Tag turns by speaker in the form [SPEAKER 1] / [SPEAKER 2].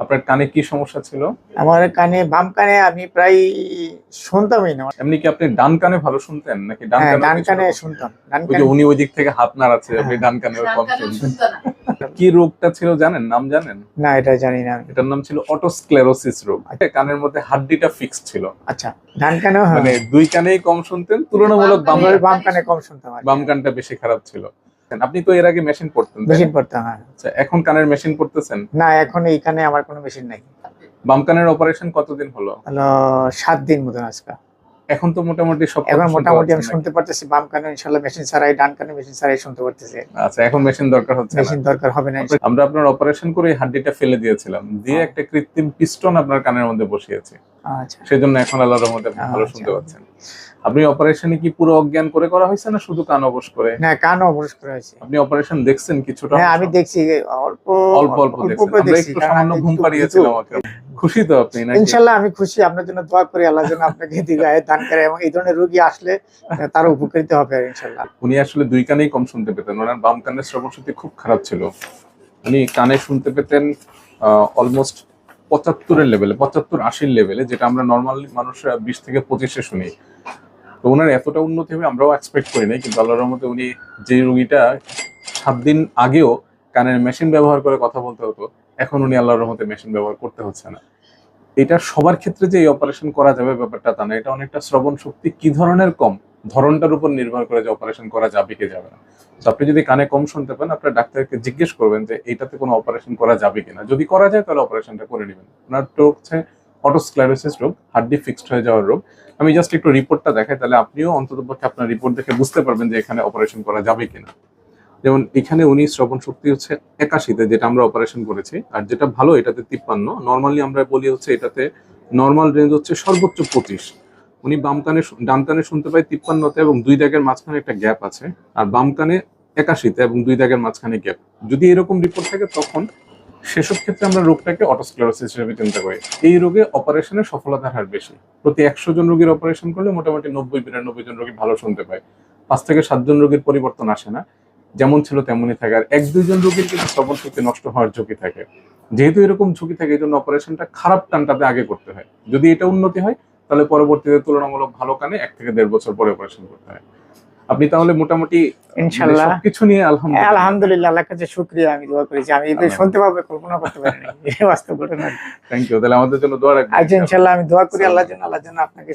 [SPEAKER 1] আপনার কানে কি সমস্যা ছিল?
[SPEAKER 2] আমার কানে, বাম কানে আমি প্রায় শুনতামই না।
[SPEAKER 1] এমনি কি আপনি ডান কানে ভালো শুনতেন নাকি ডান
[SPEAKER 2] হ্যাঁ,
[SPEAKER 1] কানেও
[SPEAKER 2] ডান
[SPEAKER 1] কিছুটা
[SPEAKER 2] কানে
[SPEAKER 1] কম?
[SPEAKER 2] শুনতাম। ডান
[SPEAKER 1] ওই যে
[SPEAKER 2] কানে
[SPEAKER 1] উনি ওই দিক থেকে হাত নাড়াচ্ছে, আপনি
[SPEAKER 2] হ্যাঁ।
[SPEAKER 1] ডান কানেও কম শুনতেন। কি রোগটা ছিল জানেন? নাম জানেন?
[SPEAKER 2] না, এটা জানি না আমি।
[SPEAKER 1] এটার নাম ছিল অটোস্ক্লেরোসিস রোগ। কানের মধ্যে হাড্ডিটা ফিক্সড ছিল।
[SPEAKER 2] আচ্ছা, ডান কানেও
[SPEAKER 1] মানে দুই কানেই কম শুনতেন, তুলনামূলক
[SPEAKER 2] বাম কানে কম শুনতাম আর কি।
[SPEAKER 1] বাম কানটা বেশি খারাপ ছিল। আপনি তো এর আগে মেশিন পড়তেন, তাই
[SPEAKER 2] মেশিন
[SPEAKER 1] না?
[SPEAKER 2] পড়তাম, হ্যাঁ।
[SPEAKER 1] আচ্ছা, এখন কানের মেশিন পড়তেছেন?
[SPEAKER 2] না, এখন এই কানে আমার কোনো মেশিন নাই।
[SPEAKER 1] বাম কানের অপারেশন কতদিন হলো?
[SPEAKER 2] হলো 7 দিন মতন আজকে।
[SPEAKER 1] এখন তো মোটামুটি সব
[SPEAKER 2] এখন
[SPEAKER 1] কথা শুনতে
[SPEAKER 2] মোটামুটি
[SPEAKER 1] পাচ্ছেন
[SPEAKER 2] আমি
[SPEAKER 1] নাকি?
[SPEAKER 2] শুনতে পারতেছি, বাম কানে ইনশাআল্লাহ মেশিন ছাড়াই, ডান কানে মেশিন ছাড়াই শুনতে পারতেছি।
[SPEAKER 1] আচ্ছা, এখন মেশিন দরকার হচ্ছে না।
[SPEAKER 2] মেশিন দরকার হবে না।
[SPEAKER 1] আমরা আপনার অপারেশন করে এই হাড্ডিটা ফেলে দিয়েছিলাম, দিয়ে একটা কৃত্রিম পিস্টন আপনার কানের মধ্যে বসিয়েছি।
[SPEAKER 2] আচ্ছা,
[SPEAKER 1] সেজন্য এখন আল্লাহর রহমতে আপনি ভালো শুনতে পাচ্ছেন। আপনি অপারেশনে কি পুরো অজ্ঞান করে করা হয়েছে না শুধু কান অবশ করে?
[SPEAKER 2] না, কান অবশ করা হয়েছে।
[SPEAKER 1] আপনি অপারেশন দেখছেন কিছুটা?
[SPEAKER 2] হ্যাঁ,
[SPEAKER 1] অংশ?
[SPEAKER 2] আমি দেখছি, অল্প
[SPEAKER 1] অল্প অল্প দেখছেন।
[SPEAKER 2] করে
[SPEAKER 1] আমরা
[SPEAKER 2] দেখছি,
[SPEAKER 1] একটু
[SPEAKER 2] কারণ
[SPEAKER 1] সামান্য
[SPEAKER 2] আমি
[SPEAKER 1] ঘুম
[SPEAKER 2] একটু
[SPEAKER 1] পাড়িয়েছিলাম
[SPEAKER 2] ভীতু।
[SPEAKER 1] ওকে। খুশি তো আপনি নাকি?
[SPEAKER 2] ইনশাআল্লাহ আমি খুশি। আপনার জন্য দোয়া করি, আল্লাহর জন্য আপনাকে দীর্ঘায়ু দান করে, এবং এই ধরনের রোগী আসলে তার উপকৃত হবে ইনশাআল্লাহ।
[SPEAKER 1] উনি আসলে দুই কানেই কম শুনতে পেতেন, ওনার বাম কানের শ্রবণ শক্তি খুব খারাপ ছিল। উনি কানে শুনতে পেতেন অলমোস্ট 75-এর লেভেলে, 75-80-র লেভেলে, যেটা আমরা নর্মালি মানুষরা 20 থেকে 25-এ শুনি। তো ওনার এতটা উন্নতি হবে আমরাও এক্সপেক্ট করি নাই, কিন্তু আল্লাহর রহমতে উনি যে রোগীটা 7 দিন আগেও কানের মেশিন ব্যবহার করে কথা বলতে হতো, এখন উনি আল্লাহর রহমতে মেশিন ব্যবহার করতে হচ্ছে না। এটা সবার ক্ষেত্রে যে এই অপারেশন করা যাবে ব্যাপারটা তা না, এটা অনেকটা শ্রবণ শক্তি কি ধরনের কম, ধরনটার উপর নির্ভর করে যে অপারেশন করা যাবে কি যাবে না। তো আপনি যদি কানে কম শুনতে পান, আপনার ডাক্তারকে জিজ্ঞেস করবেন যে এইটাতে কোনো অপারেশন করা যাবে কিনা। যদি করা যায় তাহলে অপারেশনটা করে নেবেন। ওনার রোগ হচ্ছে অটোস্ক্লেরোসিস রোগ, হাড্ডি ফিক্সড হয়ে যাওয়ার রোগ। আমি জাস্ট একটু রিপোর্টটা দেখাই, তাহলে আপনিও অন্ততপক্ষে আপনার রিপোর্ট দেখে বুঝতে পারবেন যে এখানে অপারেশন করা যাবে কিনা। যেমন এখানে উনি শ্রবণ শক্তি হচ্ছে 81-তে, যেটা আমরা অপারেশন করেছি, আর যেটা ভালো এটাতে 53। নর্মালি আমরা বলি হচ্ছে এটাতে নর্মাল রেঞ্জ হচ্ছে সর্বোচ্চ 25। উনি ডান কানে শুনতে পায় 53-তে এবং 2 দাগের মাঝখানে একটা গ্যাপ আছে, আর বাম কানে 81-তে এবং 2 দাগের মাঝখানে গ্যাপ। যদি এরকম রিপোর্ট থাকে তখন সেসব ক্ষেত্রে আমরা রোগটাকে অটোস্ক্লেরোসিস হিসেবে চিন্তা করি। এই রোগে অপারেশনের সফলতার হার বেশি। প্রতি 100 জন রোগীর অপারেশন করলে মোটামুটি 90-92 জন রোগী ভালো শুনতে পায়। 5 থেকে 7 জন রোগীর পরিবর্তন আসে না, যেমন ছিল তেমনই থাকে। আর 1-2 জন রোগীর কিন্তু শ্রবণ শক্তি নষ্ট হওয়ার ঝুঁকি থাকে। যেহেতু এরকম ঝুঁকি থাকে, এই জন্য অপারেশনটা খারাপ কানটাতে আগে করতে হয়। যদি এটা উন্নতি হয় তাহলে পরবর্তীতে তুলনামূলক ভালো কানে 1 থেকে 1.5 বছর পরে অপারেশন করতে হয়। আপনি তাহলে মোটামুটি
[SPEAKER 2] ইনশাআল্লাহ
[SPEAKER 1] সবকিছু নিয়ে
[SPEAKER 2] আলহামদুলিল্লাহ, আল্লাহর কাছে শুকরিয়া। আমি দোয়া করি যে আমি এভাবে শুনতে পাবো কল্পনা করতে পারিনি। বাস্তব ঘটনা।
[SPEAKER 1] Thank you. তাহলে আমাদের জন্য দোয়া রাখবেন।
[SPEAKER 2] আচ্ছা, ইনশাআল্লাহ আমি দোয়া করি আল্লাহর জন্য, আপনাকে